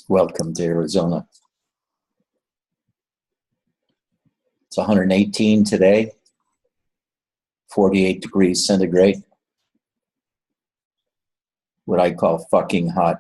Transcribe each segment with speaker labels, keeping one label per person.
Speaker 1: Welcome to Arizona. It's 118 today, 48 degrees centigrade. What I call fucking hot.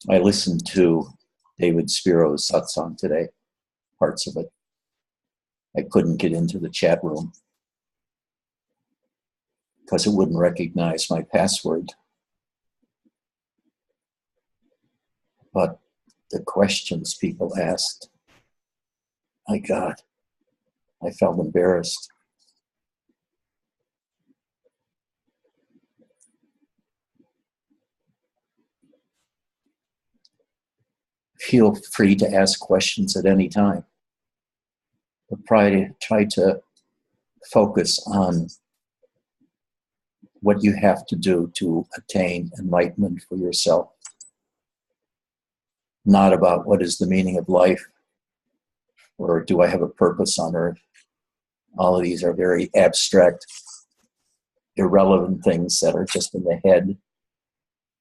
Speaker 1: I listened to David Spiro's satsang today, parts of it. I couldn't get into the chat room because it wouldn't recognize my password. But the questions people asked, my God, I felt embarrassed. Feel free to ask questions at any time. But try to focus on what you have to do to attain enlightenment for yourself. Not about what is the meaning of life or do I have a purpose on earth. All of these are very abstract, irrelevant things that are just in the head,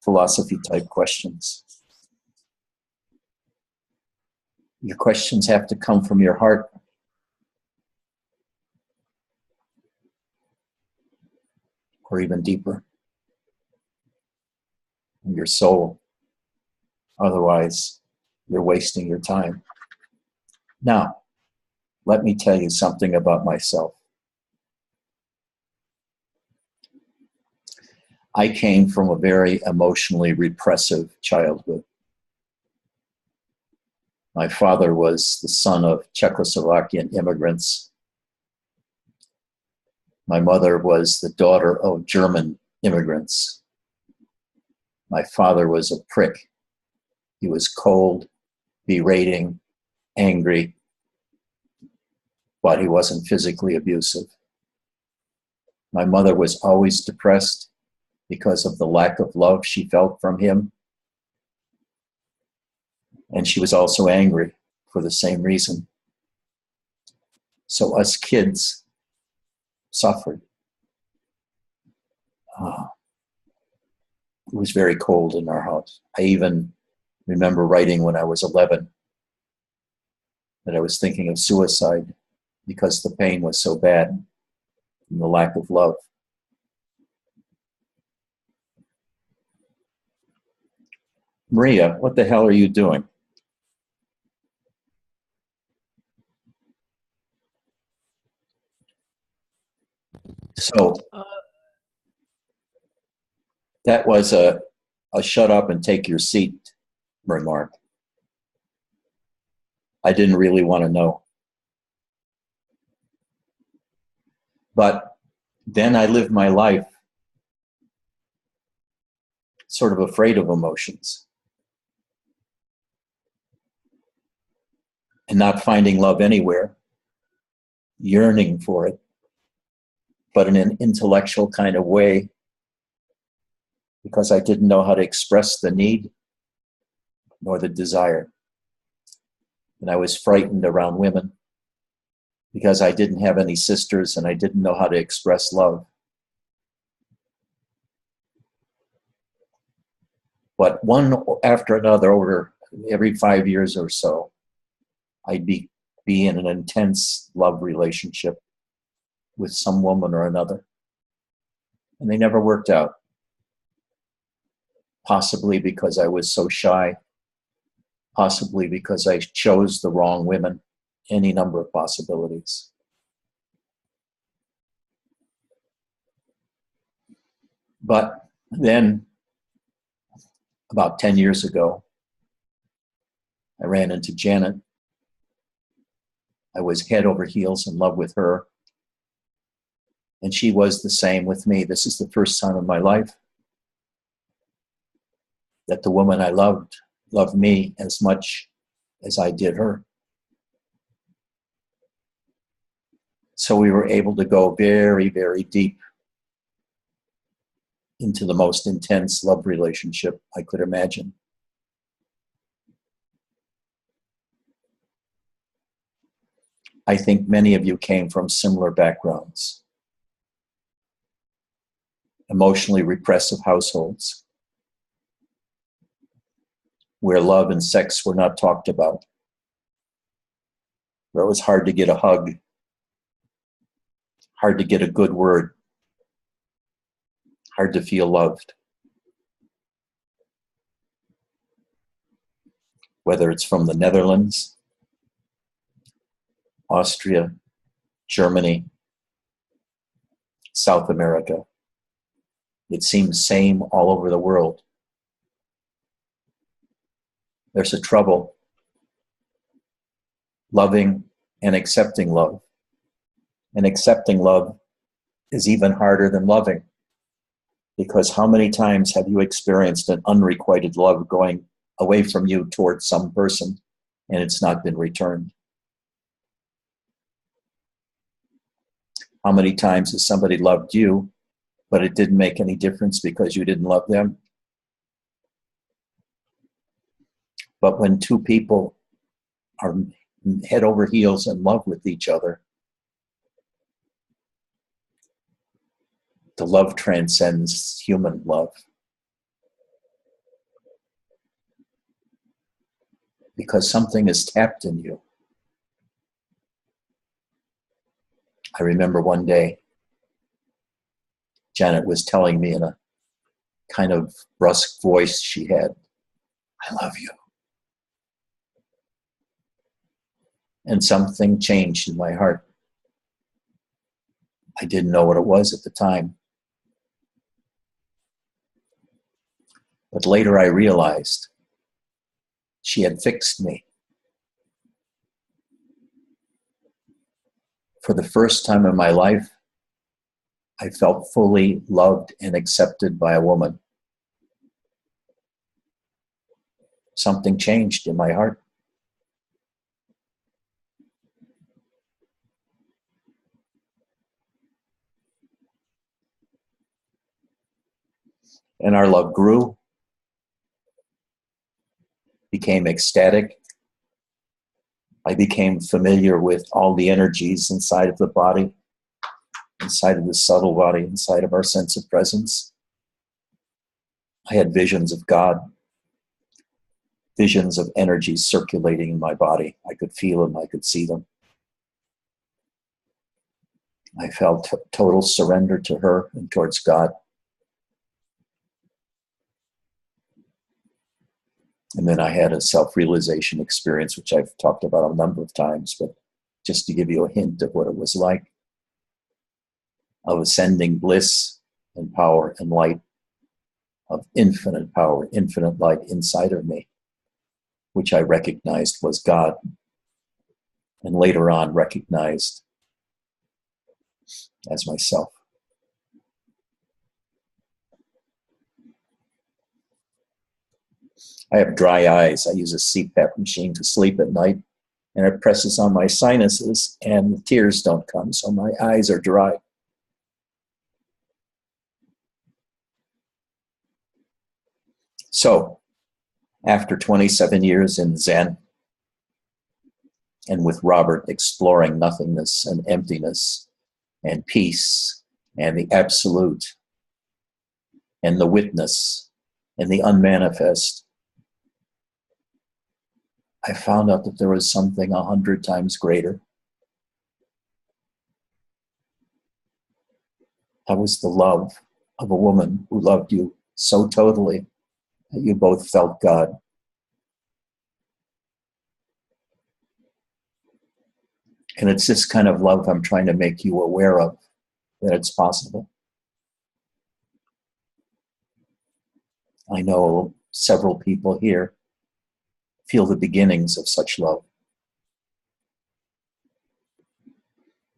Speaker 1: philosophy type questions. Your questions have to come from your heart. Or even deeper, in your soul. Otherwise, you're wasting your time. Now, let me tell you something about myself. I came from a very emotionally repressive childhood. My father was the son of Czechoslovakian immigrants. My mother was the daughter of German immigrants. My father was a prick. He was cold, berating, angry, but he wasn't physically abusive. My mother was always depressed because of the lack of love she felt from him. And she was also angry for the same reason. So us kids suffered. It was very cold in our house. I even remember writing when I was 11 that I was thinking of suicide because the pain was so bad and the lack of love. Maria, what the hell are you doing? So that was a shut up and take your seat remark. I didn't really want to know. But then I lived my life sort of afraid of emotions and not finding love anywhere, yearning for it, but in an intellectual kind of way, because I didn't know how to express the need nor the desire. And I was frightened around women because I didn't have any sisters and I didn't know how to express love. But one after another, over every 5 years or so, I'd be in an intense love relationship with some woman or another. And they never worked out. Possibly because I was so shy. Possibly because I chose the wrong women. Any number of possibilities. But then, about 10 years ago, I ran into Janet. I was head over heels in love with her. And she was the same with me. This is the first time in my life that the woman I loved me as much as I did her. So we were able to go very, very deep into the most intense love relationship I could imagine. I think many of you came from similar backgrounds. Emotionally repressive households, where love and sex were not talked about, where it was hard to get a hug, hard to get a good word, hard to feel loved. Whether it's from the Netherlands, Austria, Germany, South America, it seems same all over the world. There's a trouble loving and accepting love. And accepting love is even harder than loving, because how many times have you experienced an unrequited love going away from you towards some person and it's not been returned? How many times has somebody loved you, but it didn't make any difference because you didn't love them? But when two people are head over heels in love with each other, the love transcends human love. Because something is tapped in you. I remember one day, Janet was telling me in a kind of brusque voice she had, "I love you." And something changed in my heart. I didn't know what it was at the time. But later I realized she had fixed me. For the first time in my life, I felt fully loved and accepted by a woman. Something changed in my heart. And our love grew, became ecstatic. I became familiar with all the energies inside of the body, inside of the subtle body, inside of our sense of presence. I had visions of God, visions of energies circulating in my body. I could feel them, I could see them. I felt total surrender to her and towards God. And then I had a self-realization experience, which I've talked about a number of times, but just to give you a hint of what it was like, of ascending bliss and power and light, of infinite power, infinite light inside of me, which I recognized was God, and later on recognized as myself. I have dry eyes. I use a CPAP machine to sleep at night, and it presses on my sinuses and the tears don't come, so my eyes are dry. So, after 27 years in Zen, and with Robert exploring nothingness and emptiness and peace and the absolute and the witness and the unmanifest, I found out that there was something 100 times greater. That was the love of a woman who loved you so totally that you both felt God. And it's this kind of love I'm trying to make you aware of, that it's possible. I know several people here feel the beginnings of such love.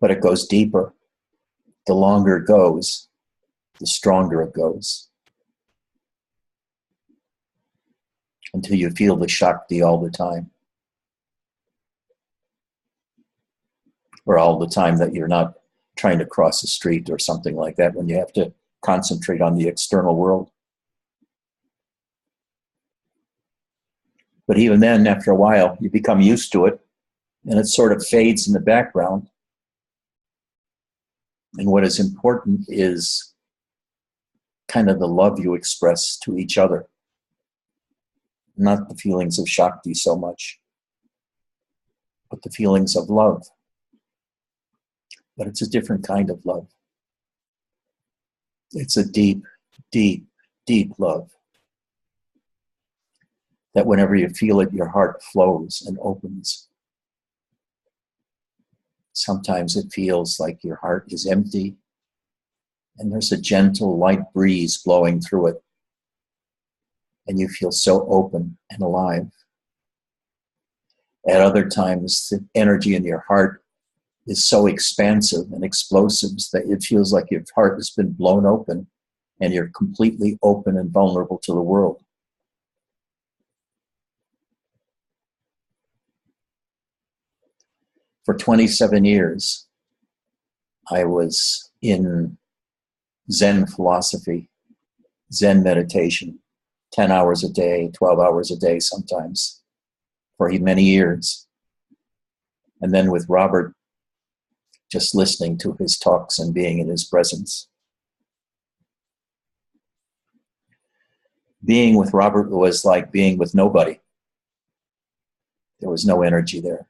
Speaker 1: But it goes deeper the longer it goes, the stronger it goes. Until you feel the Shakti all the time. Or all the time that you're not trying to cross the street or something like that, when you have to concentrate on the external world. But even then, after a while, you become used to it, and it sort of fades in the background. And what is important is kind of the love you express to each other, not the feelings of Shakti so much, but the feelings of love. But it's a different kind of love. It's a deep, deep, deep love. That whenever you feel it, your heart flows and opens. Sometimes it feels like your heart is empty and there's a gentle, light breeze blowing through it. And you feel so open and alive. At other times, the energy in your heart is so expansive and explosive that it feels like your heart has been blown open and you're completely open and vulnerable to the world. For 27 years, I was in Zen philosophy, Zen meditation, 10 hours a day, 12 hours a day sometimes, for many years. And then with Robert, just listening to his talks and being in his presence. Being with Robert was like being with nobody. There was no energy there.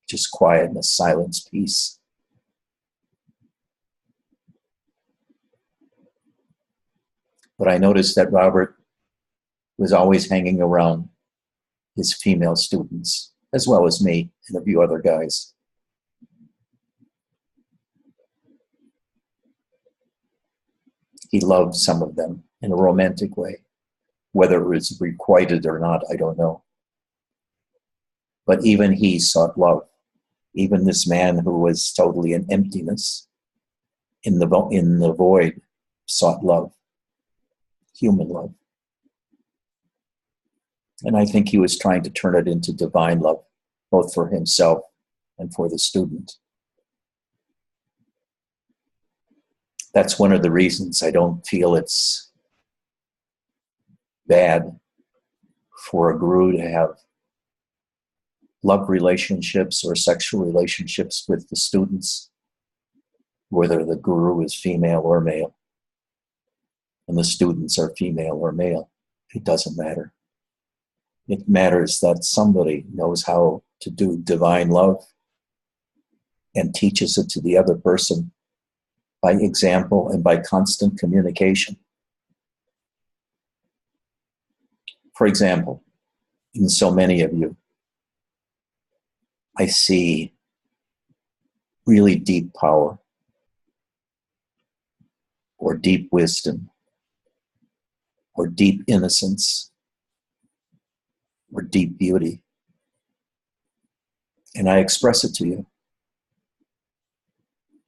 Speaker 1: Just quietness, silence, peace. But I noticed that Robert was always hanging around his female students, as well as me and a few other guys. He loved some of them in a romantic way. Whether it was requited or not, I don't know. But even he sought love. Even this man who was totally in emptiness, in the void, sought love, human love. And I think he was trying to turn it into divine love, both for himself and for the student. That's one of the reasons I don't feel it's bad for a guru to have love relationships or sexual relationships with the students, whether the guru is female or male, and the students are female or male. It doesn't matter. It matters that somebody knows how to do divine love and teaches it to the other person by example and by constant communication. For example, in so many of you, I see really deep power or deep wisdom or deep innocence or deep beauty. And I express it to you.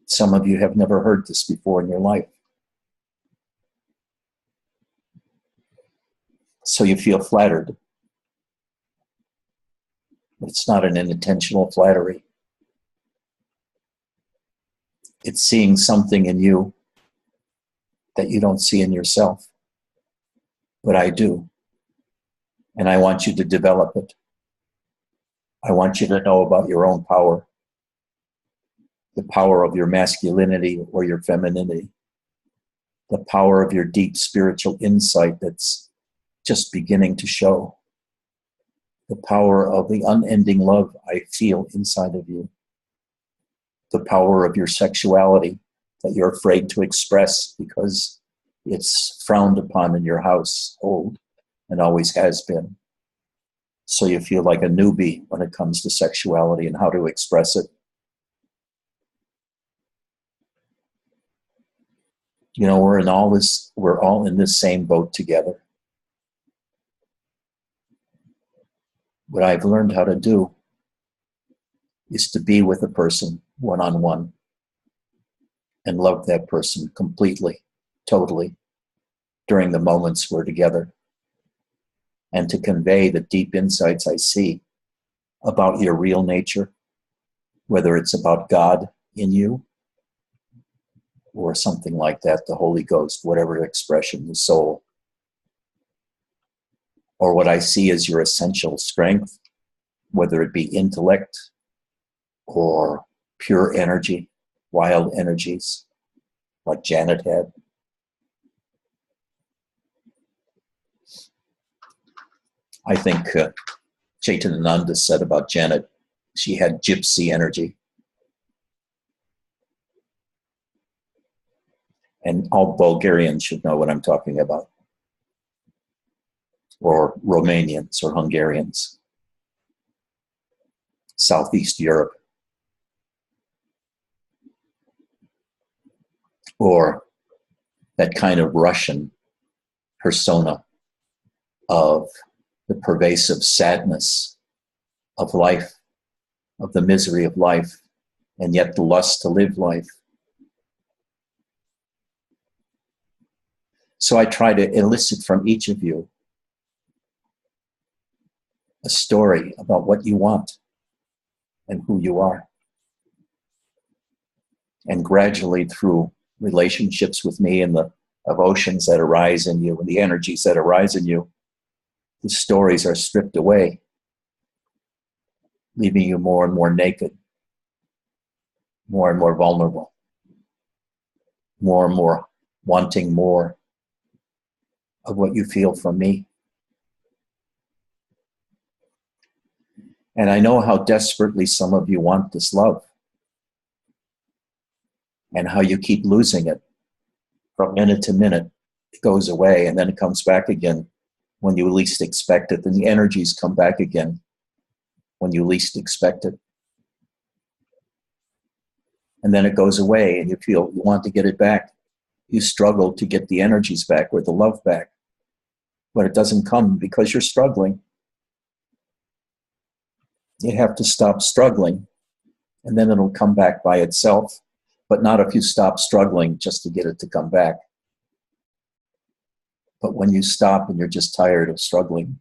Speaker 1: Some of you have never heard this before in your life. So you feel flattered. But it's not an intentional flattery. It's seeing something in you that you don't see in yourself. But I do. And I want you to develop it. I want you to know about your own power. The power of your masculinity or your femininity. The power of your deep spiritual insight that's just beginning to show. The power of the unending love I feel inside of you. The power of your sexuality that you're afraid to express because it's frowned upon in your household and always has been. So you feel like a newbie when it comes to sexuality and how to express it. You know, we're all in this same boat together. What I've learned how to do is to be with a person one-on-one and loved that person completely, totally, during the moments we're together, and to convey the deep insights I see about your real nature, whether it's about God in you or something like that, the Holy Ghost, whatever expression, the soul, or what I see as your essential strength, whether it be intellect or pure energy, wild energies, like Janet had. I think Chaitananda said about Janet, she had gypsy energy. And all Bulgarians should know what I'm talking about, or Romanians or Hungarians, Southeast Europe, or that kind of Russian persona of the pervasive sadness of life, of the misery of life, and yet the lust to live life. So I try to elicit from each of you a story about what you want and who you are. And gradually, through relationships with me and the emotions that arise in you and the energies that arise in you, the stories are stripped away, leaving you more and more naked, more and more vulnerable, more and more wanting more of what you feel from me. And I know how desperately some of you want this love, and how you keep losing it from minute to minute. It goes away and then it comes back again when you least expect it. Then the energies come back again when you least expect it. And then it goes away and you feel you want to get it back. You struggle to get the energies back or the love back, but it doesn't come because you're struggling. You have to stop struggling, and then it'll come back by itself, but not if you stop struggling just to get it to come back. But when you stop and you're just tired of struggling,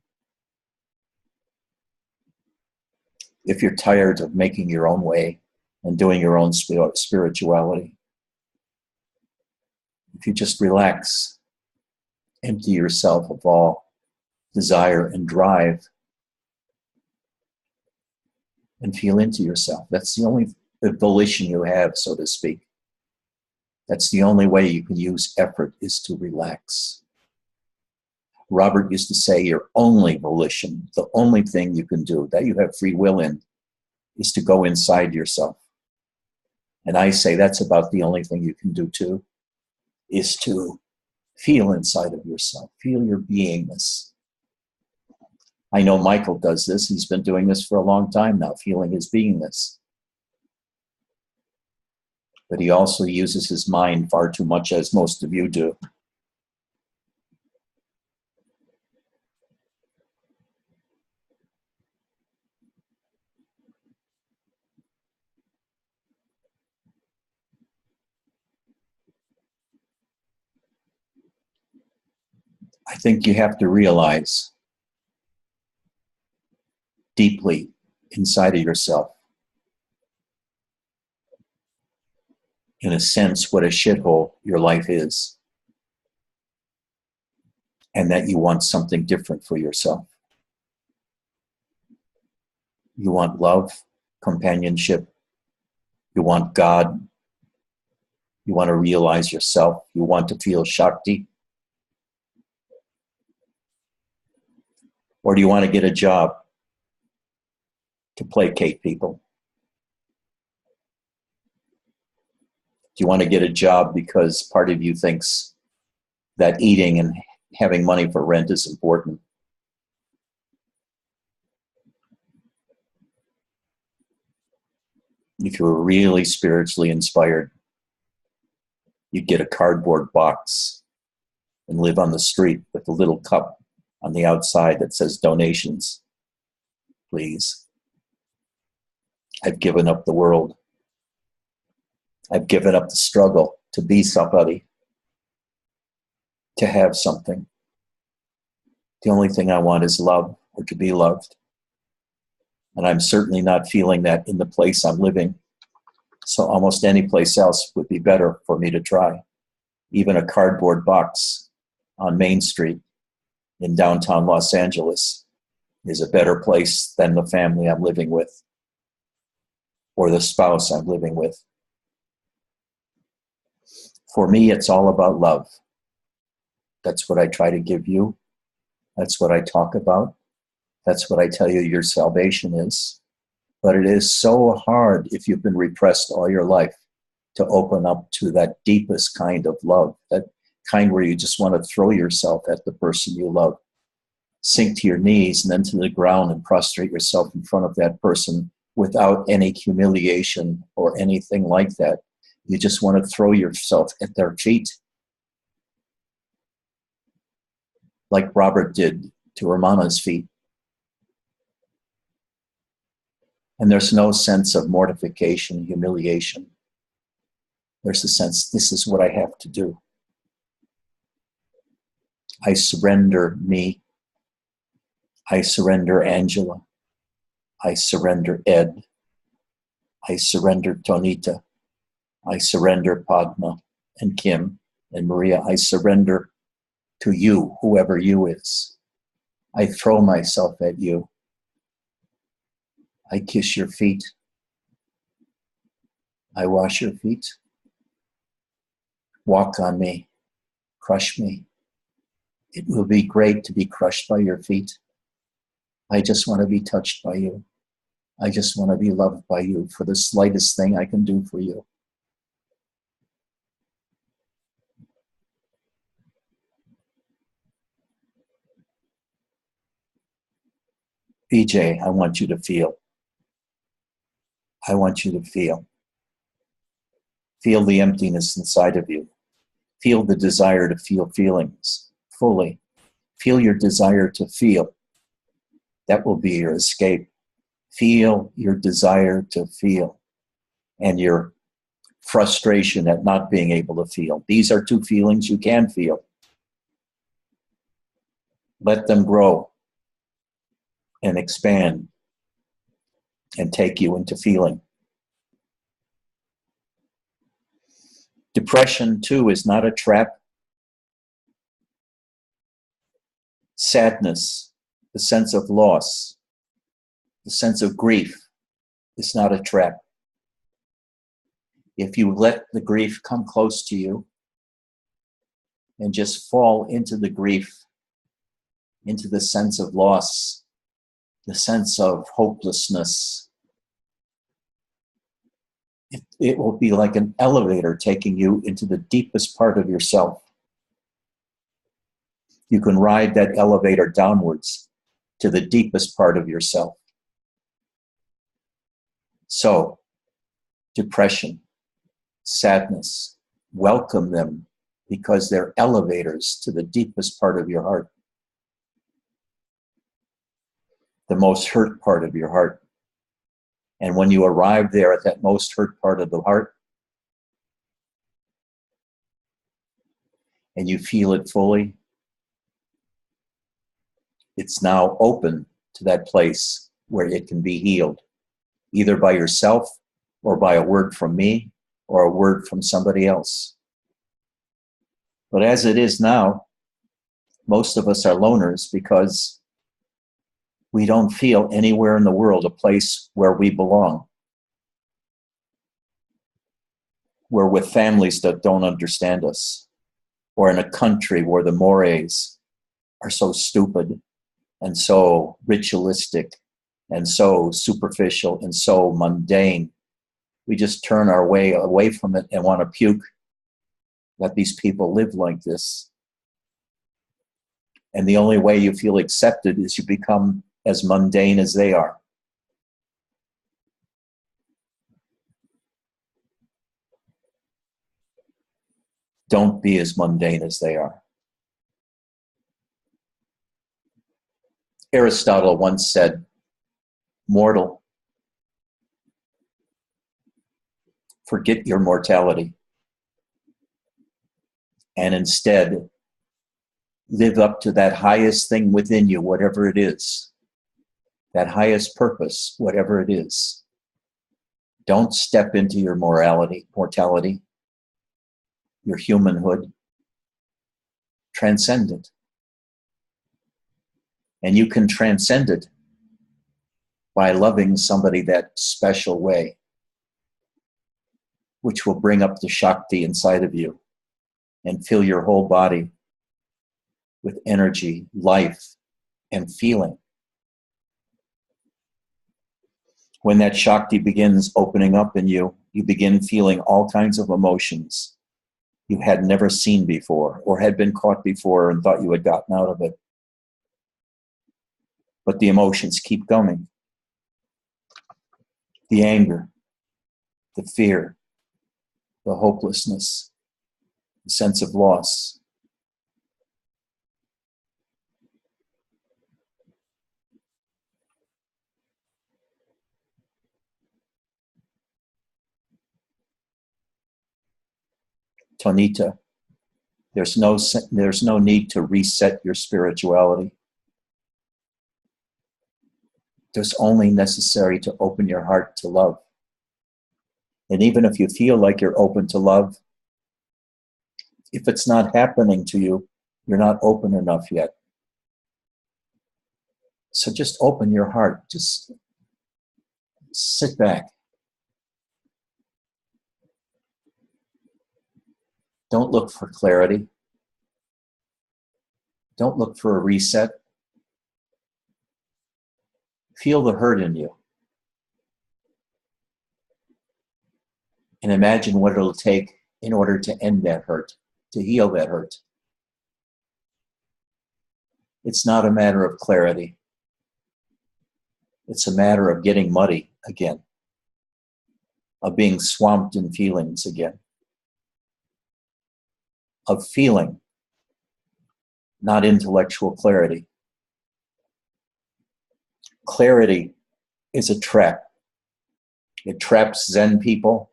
Speaker 1: if you're tired of making your own way and doing your own spirituality, if you just relax, empty yourself of all desire and drive, and feel into yourself. That's the only volition you have, so to speak. That's the only way you can use effort, is to relax. Robert used to say your only volition, the only thing you can do, that you have free will in, is to go inside yourself. And I say that's about the only thing you can do too, is to feel inside of yourself, feel your beingness. I know Michael does this. He's been doing this for a long time now, feeling his beingness. But he also uses his mind far too much, as most of you do. I think you have to realize deeply inside of yourself, in a sense, what a shithole your life is, and that you want something different for yourself. You want love, companionship. You want God. You want to realize yourself. You want to feel Shakti. Or do you want to get a job to placate people? Do you want to get a job because part of you thinks that eating and having money for rent is important? If you were really spiritually inspired, you'd get a cardboard box and live on the street with a little cup on the outside that says donations, please. I've given up the world. I've given up the struggle. to be somebody, to have something. The only thing I want is love, or to be loved. And I'm certainly not feeling that in the place I'm living. So almost any place else would be better for me to try. Even a cardboard box on Main Street in downtown Los Angeles is a better place than the family I'm living with or the spouse I'm living with. For me, it's all about love. That's what I try to give you. That's what I talk about. That's what I tell you your salvation is. But it is so hard if you've been repressed all your life to open up to that deepest kind of love, that kind where you just want to throw yourself at the person you love, sink to your knees and then to the ground and prostrate yourself in front of that person without any humiliation or anything like that. You just want to throw yourself at their feet, like Robert did to Romana's feet. And there's no sense of mortification, humiliation. There's a sense, this is what I have to do. I surrender me. I surrender Angela. I surrender Ed. I surrender Tonita. I surrender Padma and Kim and Maria. I surrender to you, whoever you is. I throw myself at you. I kiss your feet. I wash your feet. Walk on me. Crush me. It will be great to be crushed by your feet. I just want to be touched by you. I just want to be loved by you for the slightest thing I can do for you. BJ, I want you to feel. I want you to feel. Feel the emptiness inside of you. Feel the desire to feel feelings fully. Feel your desire to feel. That will be your escape. Feel your desire to feel and your frustration at not being able to feel. These are two feelings you can feel. Let them grow and expand and take you into feeling. Depression, too, is not a trap. Sadness, the sense of loss, the sense of grief is not a trap. If you let the grief come close to you and just fall into the grief, into the sense of loss, the sense of hopelessness, it will be like an elevator taking you into the deepest part of yourself. You can ride that elevator downwards to the deepest part of yourself. So, depression, sadness, welcome them because they're elevators to the deepest part of your heart. The most hurt part of your heart. And when you arrive there at that most hurt part of the heart, and you feel it fully, it's now open to that place where it can be healed, either by yourself or by a word from me or a word from somebody else. But as it is now, most of us are loners because we don't feel anywhere in the world a place where we belong. We're with families that don't understand us, or in a country where the mores are so stupid and so ritualistic and so superficial and so mundane. We just turn our way away from it and want to puke that these people live like this. And the only way you feel accepted is you become as mundane as they are. Don't be as mundane as they are. Aristotle once said, "Mortal, forget your mortality. and instead live up to that highest thing within you, whatever it is, that highest purpose, whatever it is. Don't step into your mortality, your humanhood. Transcend it. And you can transcend it by loving somebody that special way, which will bring up the Shakti inside of you and fill your whole body with energy, life, and feeling. When that Shakti begins opening up in you, you begin feeling all kinds of emotions you had never seen before or had been caught before and thought you had gotten out of it. But the emotions keep coming. The anger, the fear, the hopelessness, the sense of loss. Tonita, there's no need to reset your spirituality. There's only necessary to open your heart to love. And even if you feel like you're open to love, if it's not happening to you, you're not open enough yet. So just open your heart. Just sit back. Don't look for clarity. Don't look for a reset. Feel the hurt in you. And imagine what it'll take in order to end that hurt, to heal that hurt. It's not a matter of clarity. It's a matter of getting muddy again, of being swamped in feelings again, of feeling, not intellectual clarity. Clarity is a trap. It traps Zen people.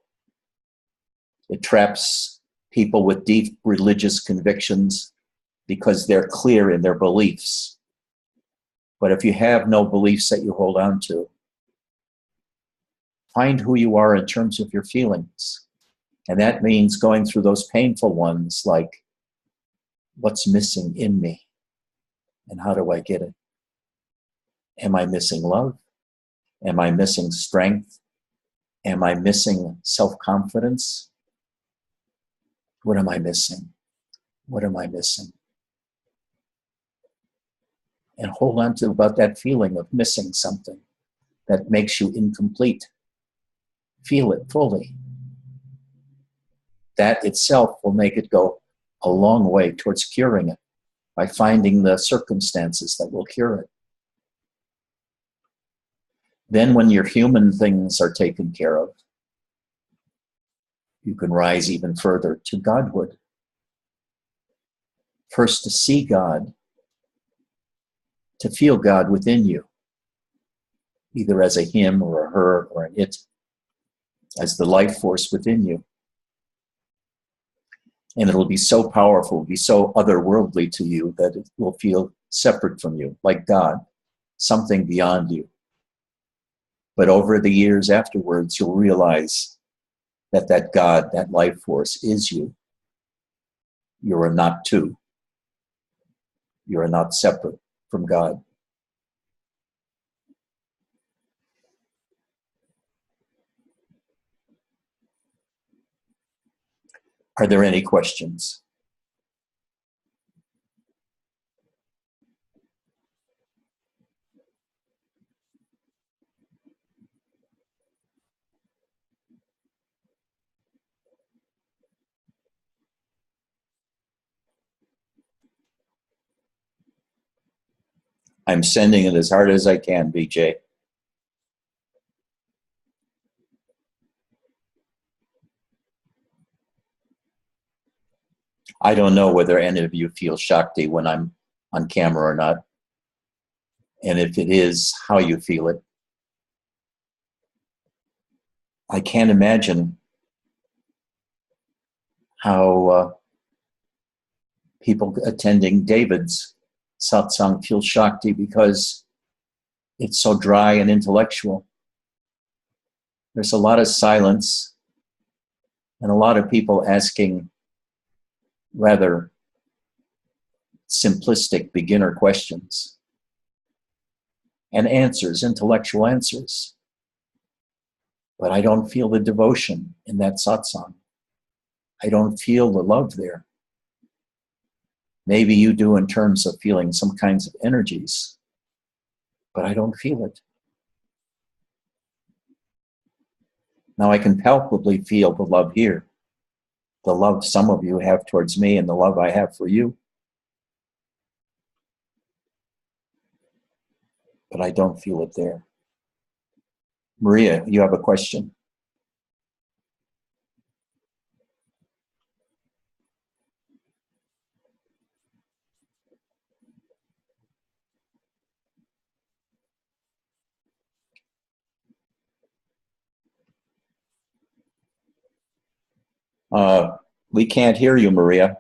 Speaker 1: It traps people with deep religious convictions because they're clear in their beliefs. But if you have no beliefs that you hold on to, find who you are in terms of your feelings. And that means going through those painful ones like, what's missing in me? And how do I get it? Am I missing love? Am I missing strength? Am I missing self-confidence? What am I missing? What am I missing? And hold on to about that feeling of missing something that makes you incomplete. Feel it fully. That itself will make it go a long way towards curing it by finding the circumstances that will cure it. Then when your human things are taken care of, you can rise even further to Godhood. First, to see God, to feel God within you, either as a him or a her or an it, as the life force within you. And it'll be so powerful, be so otherworldly to you that it will feel separate from you, like God, something beyond you. But over the years afterwards, you'll realize that that God, that life force is you. You are not two. You are not separate from God. Are there any questions? I'm sending it as hard as I can, BJ. I don't know whether any of you feel Shakti when I'm on camera or not. And if it is, how you feel it. I can't imagine how people attending David's satsang feel Shakti because it's so dry and intellectual. There's a lot of silence and a lot of people asking rather simplistic beginner questions and answers, intellectual answers. But I don't feel the devotion in that satsang. I don't feel the love there. Maybe you do in terms of feeling some kinds of energies, but I don't feel it. Now I can palpably feel the love here, the love some of you have towards me and the love I have for you. But I don't feel it there. Maria, you have a question? We can't hear you, Maria.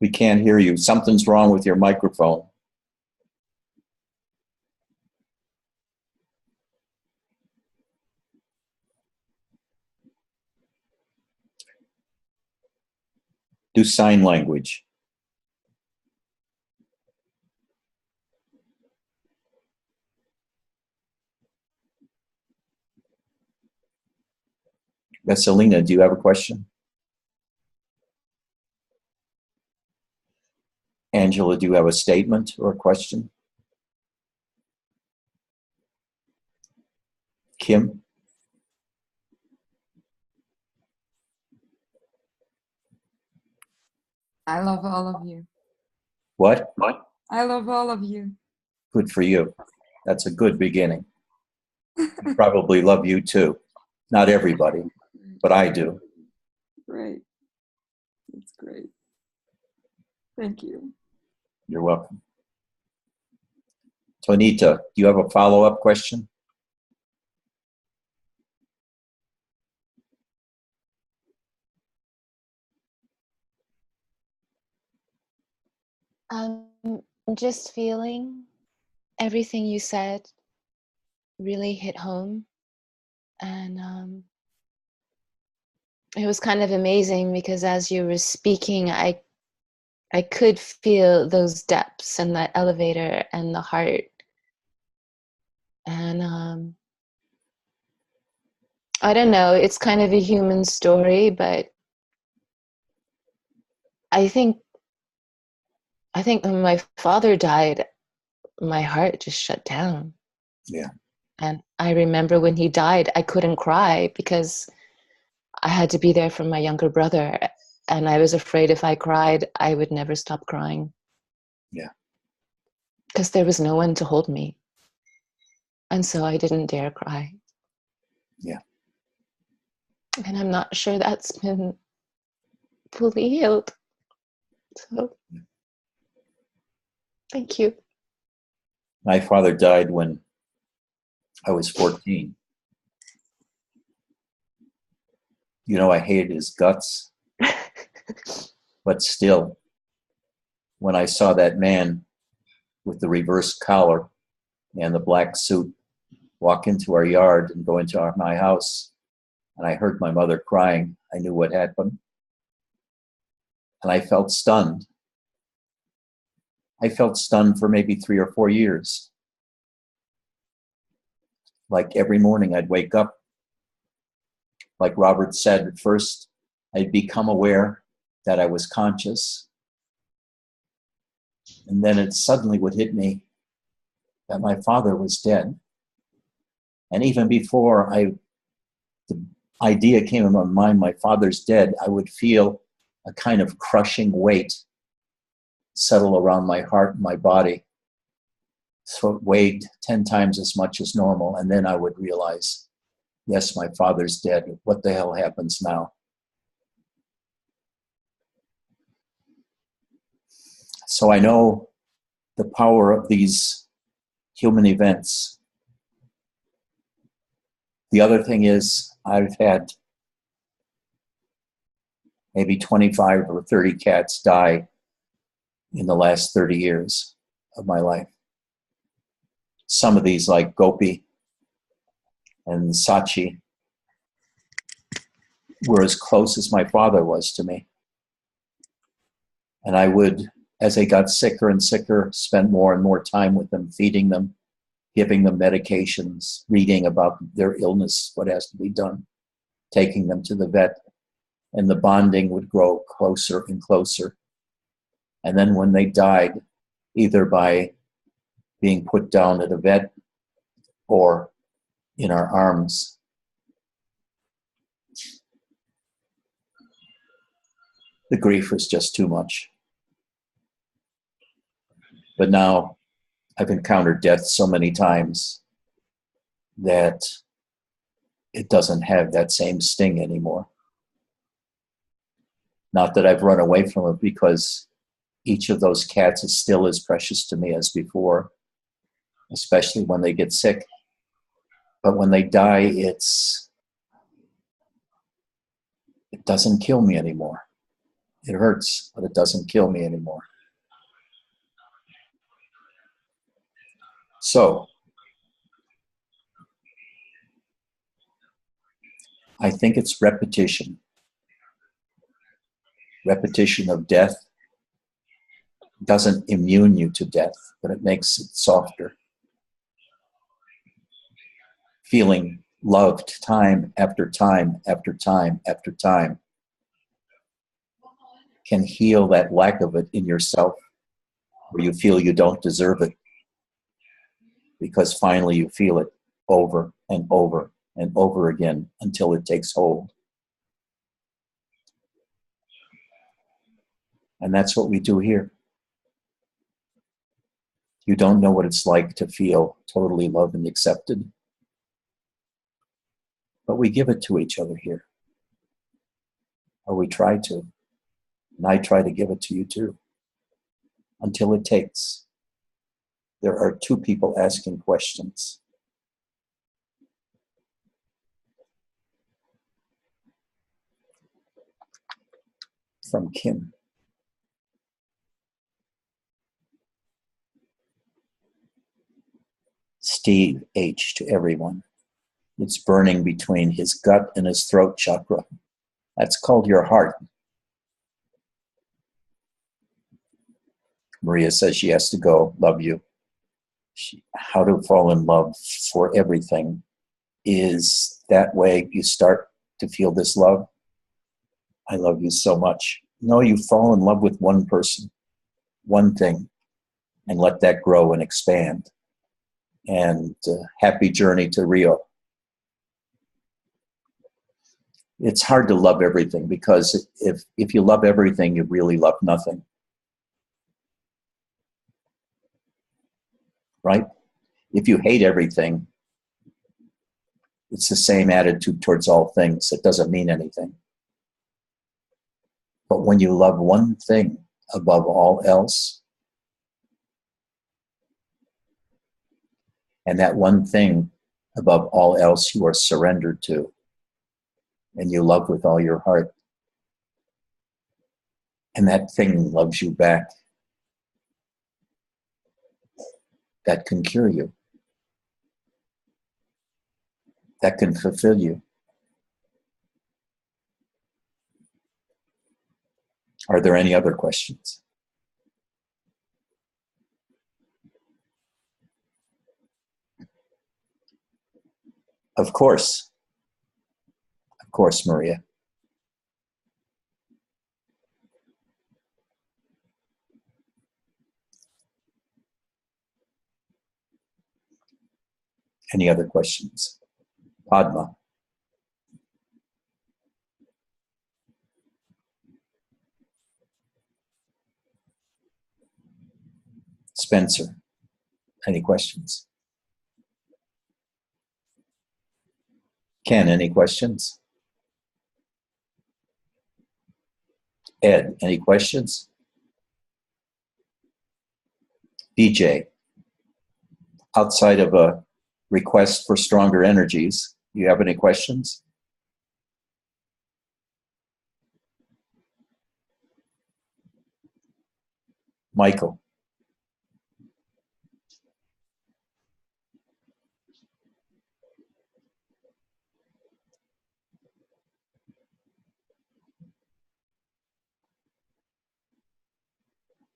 Speaker 1: We can't hear you. Something's wrong with your microphone. Do sign language. Vesselina, do you have a question? Angela, do you have a statement or a question? Kim?
Speaker 2: I love all of you.
Speaker 1: What?
Speaker 2: I love all of you.
Speaker 1: Good for you. That's a good beginning. I probably love you too. Not everybody, but I do.
Speaker 2: Great. That's great. Thank you.
Speaker 1: You're welcome. Tonita, do you have a follow-up question?
Speaker 3: Just feeling everything you said really hit home, and it was kind of amazing because as you were speaking, I could feel those depths and that elevator and the heart, and I don't know, it's kind of a human story, but I think when my father died, my heart just shut down.
Speaker 1: Yeah.
Speaker 3: And I remember when he died, I couldn't cry because I had to be there for my younger brother. And I was afraid if I cried, I would never stop crying.
Speaker 1: Yeah.
Speaker 3: Because there was no one to hold me. And so I didn't dare cry.
Speaker 1: Yeah.
Speaker 3: And I'm not sure that's been fully healed. So, thank you.
Speaker 1: My father died when I was 14. You know, I hated his guts. But still, when I saw that man with the reverse collar and the black suit walk into our yard and go into my house, and I heard my mother crying, I knew what happened. And I felt stunned. I felt stunned for maybe 3 or 4 years. Like every morning I'd wake up. Like Robert said, at first I'd become aware that I was conscious. And then it suddenly would hit me that my father was dead. And even before the idea came in my mind, my father's dead, I would feel a kind of crushing weight settle around my heart and my body. So it weighed 10 times as much as normal. And then I would realize, yes, my father's dead. What the hell happens now? So I know the power of these human events. The other thing is I've had maybe 25 or 30 cats die in the last 30 years of my life. Some of these, like Gopi and Sachi, were as close as my father was to me. And I would, as they got sicker and sicker, spend more and more time with them, feeding them, giving them medications, reading about their illness, what has to be done, taking them to the vet. And the bonding would grow closer and closer. And then when they died, either by being put down at a vet or in our arms, the grief was just too much. But now I've encountered death so many times that it doesn't have that same sting anymore. Not that I've run away from it, because each of those cats is still as precious to me as before, especially when they get sick. But when they die, it doesn't kill me anymore. It hurts, but it doesn't kill me anymore. So, I think it's repetition. Repetition of death doesn't immune you to death, but it makes it softer. Feeling loved time after time after time after time can heal that lack of it in yourself, where you feel you don't deserve it, because finally you feel it over and over and over again until it takes hold. And that's what we do here. You don't know what it's like to feel totally loved and accepted, but we give it to each other here. Or we try to. And I try to give it to you too, until it takes. There are two people asking questions. From Kim. Steve H. to everyone. It's burning between his gut and his throat chakra. That's called your heart. Maria says she has to go. Love you. How to fall in love for everything is that way you start to feel this love. I love you so much. No, you fall in love with one person, one thing, and let that grow and expand. And happy journey to Rio. It's hard to love everything, because if you love everything, you really love nothing. Right? If you hate everything, it's the same attitude towards all things. It doesn't mean anything. But when you love one thing above all else, and that one thing above all else you are surrendered to, and you love with all your heart, and that thing loves you back, that can cure you. That can fulfill you. Are there any other questions? Of course. Of course, Maria. Any other questions? Padma. Spencer. Any questions? Ken, any questions? Ed, any questions? BJ, outside of a request for stronger energies, You have any questions? Michael.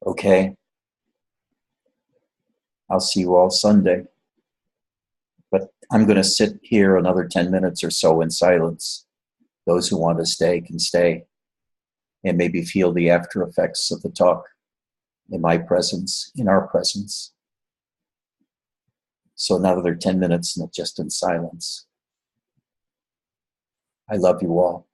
Speaker 1: Okay. I'll see you all Sunday. But I'm going to sit here another 10 minutes or so in silence. Those who want to stay can stay and maybe feel the after effects of the talk in my presence, in our presence. So another 10 minutes just in silence. I love you all.